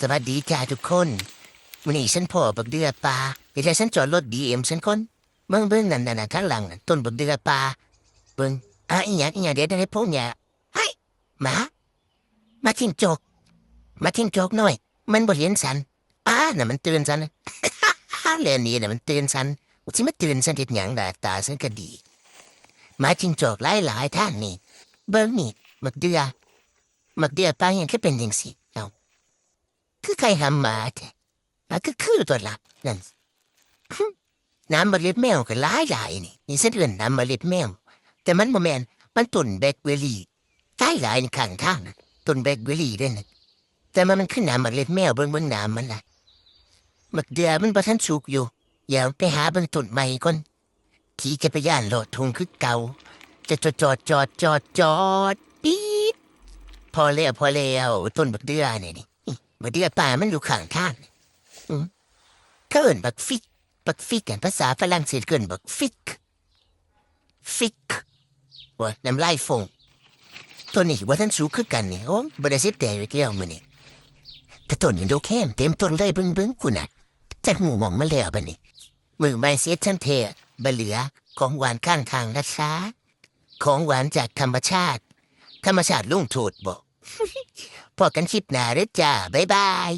สวัสดีจ้าทุกคนวันนี้ฉันพ่อบักเดือปลาเดี๋ยวฉันจอดรถดีเอ็มฉันคนเบิ่งนั่นข้างหลังต้นบักเดือปลาเบิ่งอีหยังเดี๋ยวได้พวกเนี่ยเฮ้ยมาทิ้งโจกหน่อยมันบ่เห็นสันน่ะมันเตือนสันเรื่องนี้น่ะมันเตือนสันสิมาเตือนสันเฮ็ดหยังล่ะตาฉันก็ดีมาทิ้งโจกหลายท่านนี่เบิ่งนี่บักเดือปลาหยังคือเป็นจังซี่เอ้าคือใครหำหมาแท้คือตัวละนั่นน้ำมะเล็ดแมวก็หลายนี่เส้นเอื่นน้ำมะเล็ดแมวแต่มันบ่แม่นมันต้นแบล็คเบอร์รี่ใต้หลายในข้างทางต้นแบล็คเบอร์รี่เด้น่ะแต่มันขึ้นน้ำมะเล็ดแมวเบิ่งน้ำมันล่ะบักเดือมันบ่ทันสุกอยู่อย่าไปหาเบิ่งต้นใหม่ก่อนขี่จักรยานโลดทุ่งคือเก่าจะจอดปี๊ดพอแล้วต้นบักเดือนี่บักเดือป่ามันอยู่ข้างทางเขาเอิ้นบักฟิกกันภาษาฝรั่งเศสเกินบักฟิกว่าน้ำลายฟงตัวนี้ว่าท่านสูงขึ้นกันนี่โอ้บริษัทแต่ไปเกี่ยวมือนี่แต่ต้นยังดูแคมเต็มต้นเลยเบิ้งกูน่ะจัดหมูมองมาแล้วบันนี่มือไม่เสียฉันเทบเหลือของหวานข้างทางนะช้าของหวานจากธรรมชาติลุงโทษบอกพอกันคลิปหน้าเด้อจ้าบ๊ายบาย